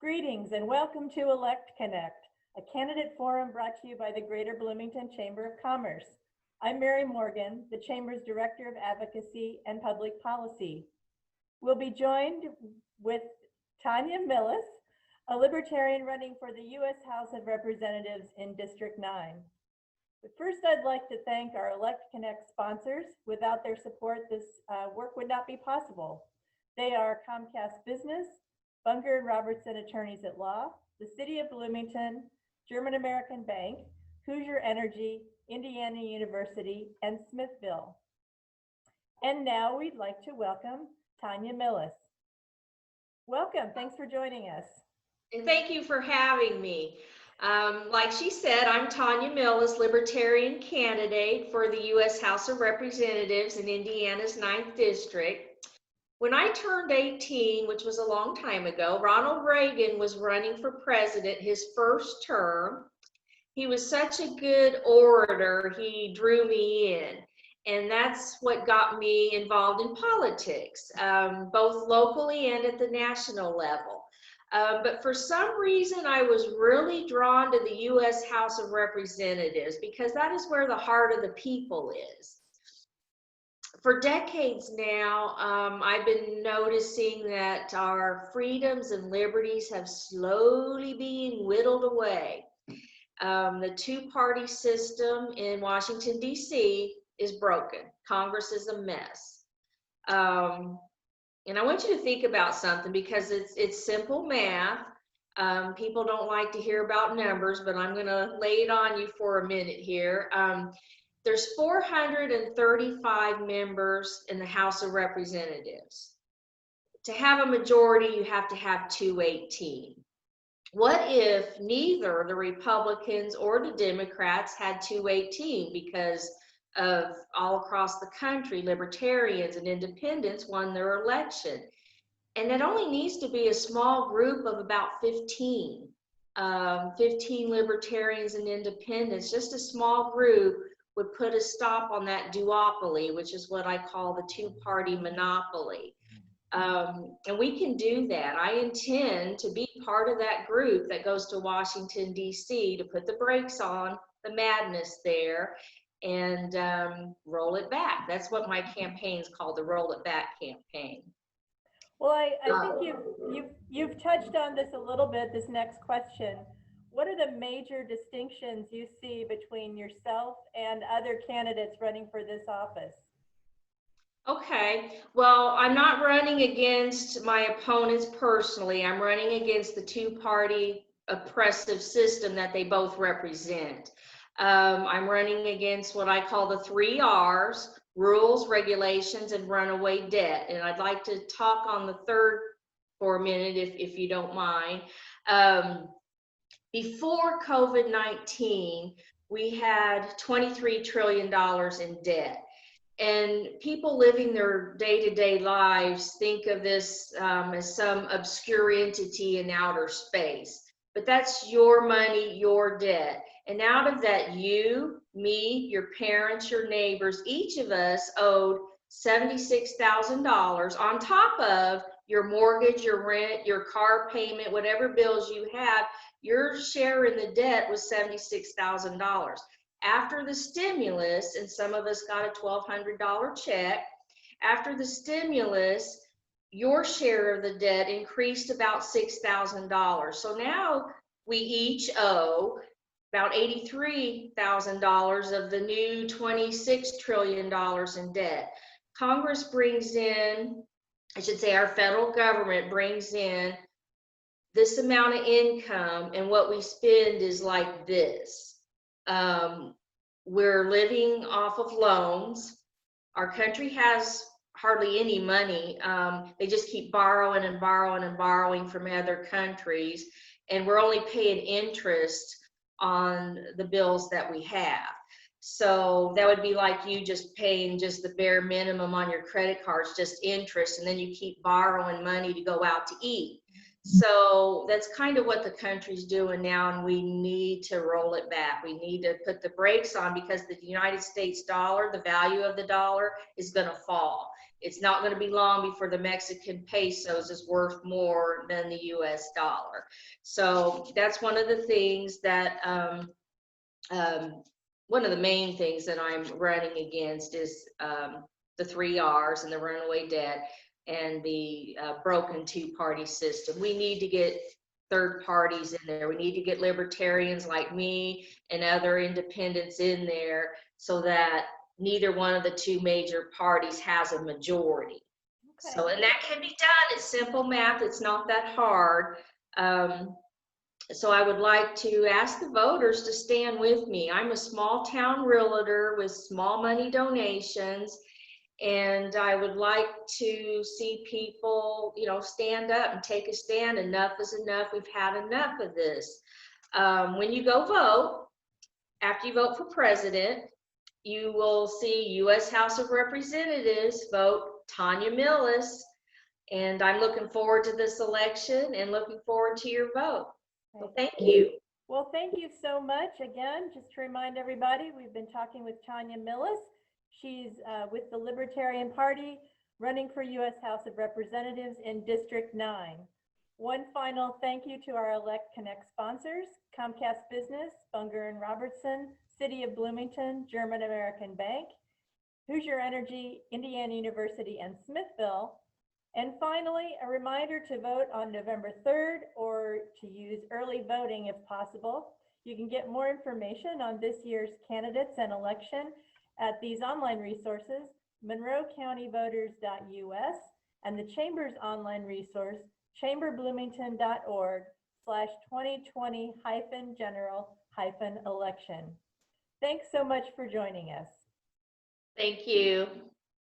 Greetings and welcome to Elect Connect, a candidate forum brought to you by the Greater Bloomington Chamber of Commerce. I'm Mary Morgan, the Chamber's Director of Advocacy and Public Policy. We'll be joined with Tonya Millis, a libertarian running for the U.S. House of Representatives in District 9. But first, I'd like to thank our Elect Connect sponsors. Without their support, this work would not be possible. They are Comcast Business, Bunger and Robertson Attorneys at Law, the City of Bloomington, German American Bank, Hoosier Energy, Indiana University, and Smithville. And now we'd like to welcome Tonya Millis. Welcome, thanks for joining us. And thank you for having me. Like she said, I'm Tonya Millis, Libertarian candidate for the U.S. House of Representatives in Indiana's 9th District. When I turned 18, which was a long time ago, Ronald Reagan was running for president his first term. He was such a good orator, he drew me in. And that's what got me involved in politics, both locally and at the national level. But for some reason, I was really drawn to the U.S. House of Representatives because that is where the heart of the people is. For decades now, I've been noticing that our freedoms and liberties have slowly been whittled away. The two-party system in Washington, D.C. is broken. Congress is a mess. And I want you to think about something because it's simple math. People don't like to hear about numbers, but I'm going to lay it on you for a minute here. There's 435 members in the House of Representatives. To have a majority, you have to have 218. What if neither the Republicans or the Democrats had 218 because of all across the country, libertarians and independents won their election? And it only needs to be a small group of about 15 libertarians and independents, just a small group would put a stop on that duopoly, which is what I call the two-party monopoly. And we can do that. I intend to be part of that group that goes to Washington, D.C. to put the brakes on the madness there and roll it back. That's what my campaign is called, the Roll It Back campaign. Well, I think you've touched on this a little bit, this next question. What are the major distinctions you see between yourself and other candidates running for this office? Okay, well, I'm not running against my opponents personally. I'm running against the two-party oppressive system that they both represent. I'm running against what I call the 3 R's, rules, regulations, and runaway debt. And I'd like to talk on the third for a minute, if you don't mind. Before COVID-19, we had $23 trillion in debt. And people living their day-to-day lives think of this as some obscure entity in outer space. But that's your money, your debt. And out of that, you, me, your parents, your neighbors, each of us owed $76,000 on top of your mortgage, your rent, your car payment, whatever bills you have. Your share in the debt was $76,000. After the stimulus, and some of us got a $1,200 check, after the stimulus, your share of the debt increased about $6,000. So now we each owe about $83,000 of the new $26 trillion in debt. Congress brings in, I should say our federal government brings in this amount of income, and what we spend is like this. We're living off of loans. Our country has hardly any money. They just keep borrowing and borrowing and borrowing from other countries, and we're only paying interest on the bills that we have. So that would be like you just paying just the bare minimum on your credit cards, just interest, and then you keep borrowing money to go out to eat. So that's kind of what the country's doing now, and we need to roll it back. We need to put the brakes on because the United States dollar, the value of the dollar, is going to fall. it's not going to be long before the Mexican pesos is worth more than the US dollar. So that's one of the things that, one of the main things that I'm running against is the 3 R's and the runaway debt and the broken two-party system. We need to get third parties in there. We need to get libertarians like me and other independents in there so that neither one of the two major parties has a majority. Okay. So, and that can be done. It's simple math. It's not that hard. So I would like to ask the voters to stand with me. I'm a small town realtor with small money donations, and I would like to see people, you know, stand up and take a stand. Enough is enough. We've had enough of this. When you go vote, after you vote for president, you will see U.S. House of Representatives vote Tonya Millis, and I'm looking forward to this election and looking forward to your vote. Well, thank you. Well, thank you so much. Again, just to remind everybody, we've been talking with Tonya Millis. She's with the Libertarian Party, running for U.S. House of Representatives in District 9. One final thank you to our Elect Connect sponsors, Comcast Business, Bunger and Robertson, City of Bloomington, German American Bank, Hoosier Energy, Indiana University, and Smithville. And finally, a reminder to vote on November 3rd or to use early voting if possible. You can get more information on this year's candidates and election at these online resources, monroecountyvoters.us, and the Chamber's online resource, chamberbloomington.org/2020-general-election. Thanks so much for joining us. Thank you.